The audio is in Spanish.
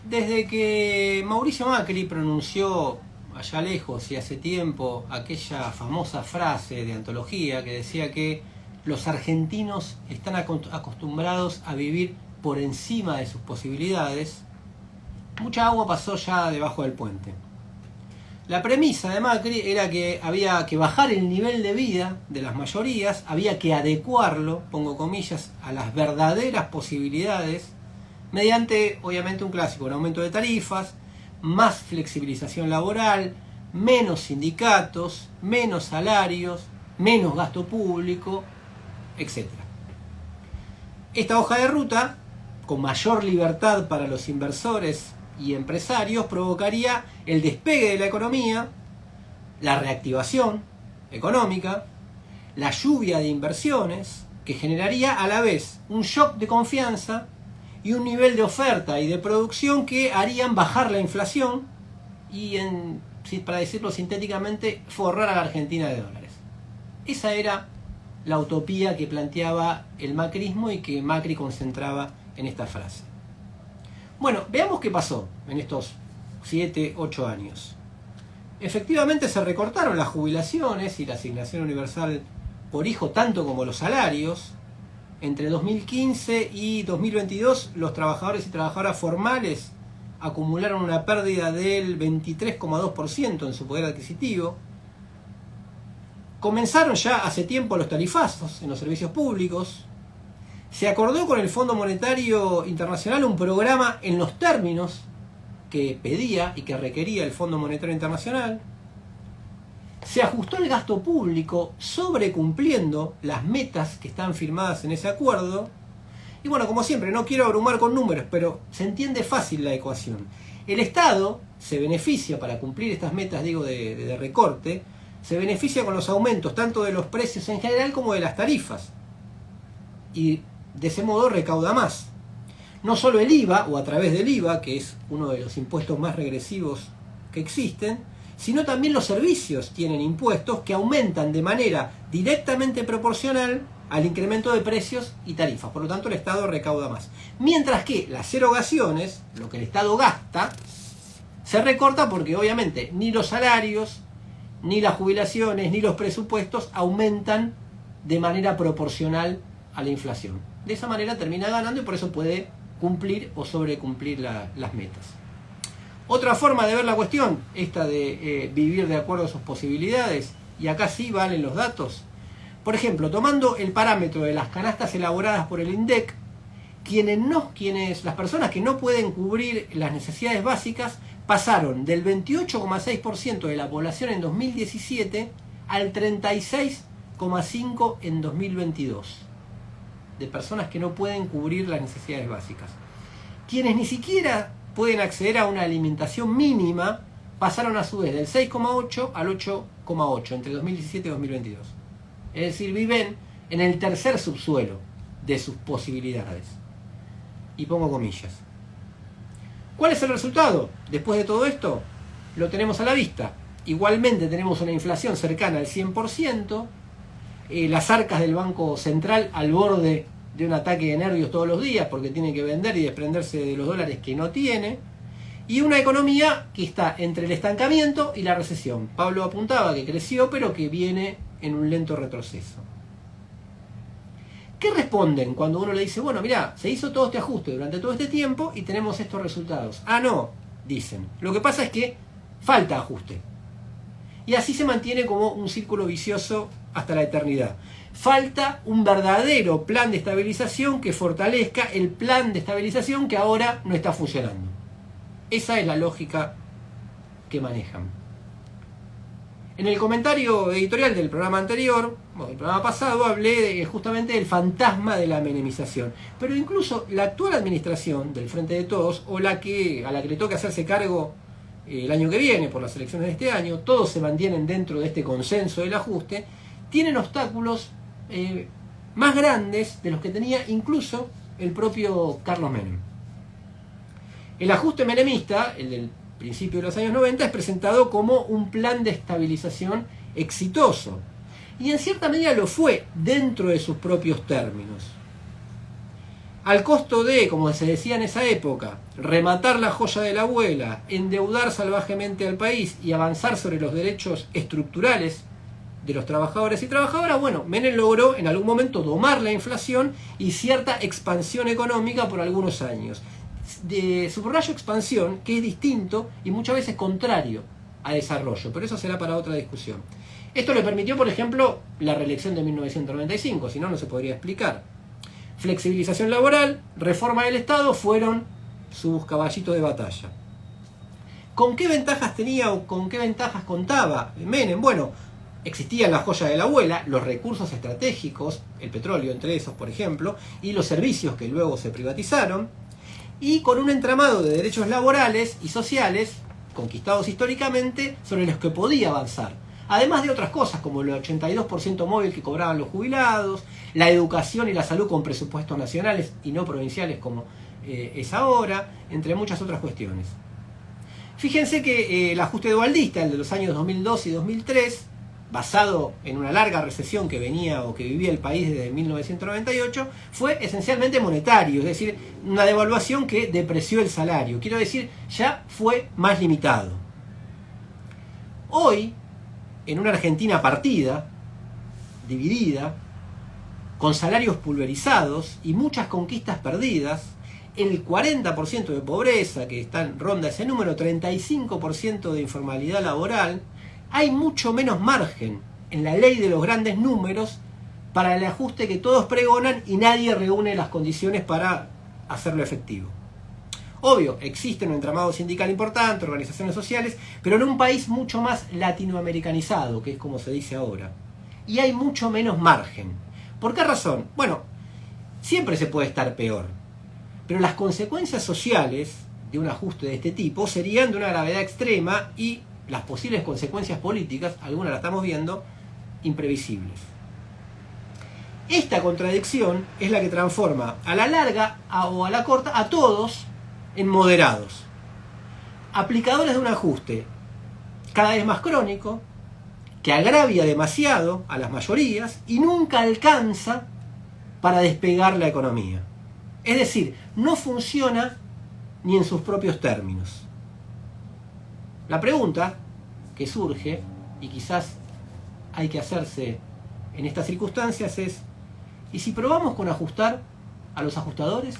Desde que Mauricio Macri pronunció allá lejos y hace tiempo aquella famosa frase de antología que decía que los argentinos están acostumbrados a vivir por encima de sus posibilidades, mucha agua pasó ya debajo del puente. La premisa de Macri era que había que bajar el nivel de vida de las mayorías, había que adecuarlo, pongo comillas, a las verdaderas posibilidades, mediante, obviamente, un clásico, un aumento de tarifas, más flexibilización laboral, menos sindicatos, menos salarios, menos gasto público, etc. Esta hoja de ruta, con mayor libertad para los inversores y empresarios, provocaría el despegue de la economía, la reactivación económica, la lluvia de inversiones, que generaría a la vez un shock de confianza y un nivel de oferta y de producción que harían bajar la inflación y, para decirlo sintéticamente, forrar a la Argentina de dólares. Esa era la utopía que planteaba el macrismo y que Macri concentraba en esta frase. Bueno, veamos qué pasó en estos 7, 8 años. Efectivamente se recortaron las jubilaciones y la asignación universal por hijo, tanto como los salarios. Entre 2015 y 2022 los trabajadores y trabajadoras formales acumularon una pérdida del 23,2% en su poder adquisitivo. Comenzaron ya hace tiempo los tarifazos en los servicios públicos. Se acordó con el Fondo Monetario Internacional un programa en los términos que pedía y que requería el Fondo Monetario Internacional. Se ajustó el gasto público sobrecumpliendo las metas que están firmadas en ese acuerdo. Y bueno, como siempre, no quiero abrumar con números, pero se entiende fácil la ecuación. El Estado se beneficia para cumplir estas metas, de recorte, se beneficia con los aumentos tanto de los precios en general como de las tarifas. Y de ese modo recauda más. No solo el IVA, o a través del IVA, que es uno de los impuestos más regresivos que existen, sino también los servicios tienen impuestos que aumentan de manera directamente proporcional al incremento de precios y tarifas. Por lo tanto, el Estado recauda más. Mientras que las erogaciones, lo que el Estado gasta, se recorta porque obviamente ni los salarios, ni las jubilaciones, ni los presupuestos aumentan de manera proporcional a la inflación. De esa manera termina ganando y por eso puede cumplir o sobrecumplir las metas. Otra forma de ver la cuestión, esta de vivir de acuerdo a sus posibilidades, y acá sí valen los datos. Por ejemplo, tomando el parámetro de las canastas elaboradas por el INDEC, las personas que no pueden cubrir las necesidades básicas pasaron del 28,6% de la población en 2017 al 36,5% en 2022. De personas que no pueden cubrir las necesidades básicas. Quienes ni siquiera pueden acceder a una alimentación mínima pasaron a su vez del 6,8 al 8,8 entre 2017 y 2022. Es decir, viven en el tercer subsuelo de sus posibilidades. Y pongo comillas. ¿Cuál es el resultado? Después de todo esto, lo tenemos a la vista. Igualmente tenemos una inflación cercana al 100%, las arcas del Banco Central al borde de un ataque de nervios todos los días porque tiene que vender y desprenderse de los dólares que no tiene, y una economía que está entre el estancamiento y la recesión. Pablo apuntaba que creció, pero que viene en un lento retroceso. ¿Qué responden cuando uno le dice, bueno, mirá, se hizo todo este ajuste durante todo este tiempo y tenemos estos resultados? Ah, no, dicen. Lo que pasa es que falta ajuste. Y así se mantiene como un círculo vicioso hasta la eternidad. Falta un verdadero plan de estabilización que fortalezca el plan de estabilización que ahora no está funcionando. Esa es la lógica que manejan. En el comentario editorial del programa anterior, del programa pasado, hablé justamente del fantasma de la menemización. Pero incluso la actual administración del Frente de Todos, o a la que le toca hacerse cargo el año que viene por las elecciones de este año, todos se mantienen dentro de este consenso del ajuste, tienen obstáculos más grandes de los que tenía incluso el propio Carlos Menem. El ajuste menemista, el del principio de los años 90, es presentado como un plan de estabilización exitoso. Y en cierta medida lo fue dentro de sus propios términos. al costo de, como se decía en esa época, rematar la joya de la abuela, endeudar salvajemente al país y avanzar sobre los derechos estructurales de los trabajadores y trabajadoras, bueno, Menem logró en algún momento domar la inflación y cierta expansión económica por algunos años. Subrayo expansión, que es distinto y muchas veces contrario a desarrollo, pero eso será para otra discusión. Esto le permitió, por ejemplo, la reelección de 1995, si no, no se podría explicar. Flexibilización laboral, reforma del Estado fueron sus caballitos de batalla. ¿Con qué ventajas tenía o con qué ventajas contaba Menem? Bueno, existía la joya de la abuela, los recursos estratégicos, el petróleo entre esos, por ejemplo, y los servicios que luego se privatizaron, y con un entramado de derechos laborales y sociales, conquistados históricamente, sobre los que podía avanzar. Además de otras cosas, como el 82% móvil que cobraban los jubilados, la educación y la salud con presupuestos nacionales y no provinciales como es ahora, entre muchas otras cuestiones. Fíjense que el ajuste dualdista, el de los años 2002 y 2003, basado en una larga recesión que venía o que vivía el país desde 1998, fue esencialmente monetario, es decir, una devaluación que depreció el salario. Quiero decir, ya fue más limitado. Hoy, en una Argentina partida, dividida, con salarios pulverizados y muchas conquistas perdidas, el 40% de pobreza, que ronda ese número, 35% de informalidad laboral, hay mucho menos margen en la ley de los grandes números para el ajuste que todos pregonan y nadie reúne las condiciones para hacerlo efectivo. Obvio, existe un entramado sindical importante, organizaciones sociales, pero en un país mucho más latinoamericanizado, que es como se dice ahora. Y hay mucho menos margen. ¿Por qué razón? Bueno, siempre se puede estar peor, pero las consecuencias sociales de un ajuste de este tipo serían de una gravedad extrema y las posibles consecuencias políticas, algunas las estamos viendo, imprevisibles. Esta contradicción es la que transforma a la larga o a la corta a todos en moderados, aplicadores de un ajuste cada vez más crónico, que agravia demasiado a las mayorías y nunca alcanza para despegar la economía. Es decir, no funciona ni en sus propios términos. La pregunta que surge, y quizás hay que hacerse en estas circunstancias, es: ¿y si probamos con ajustar a los ajustadores?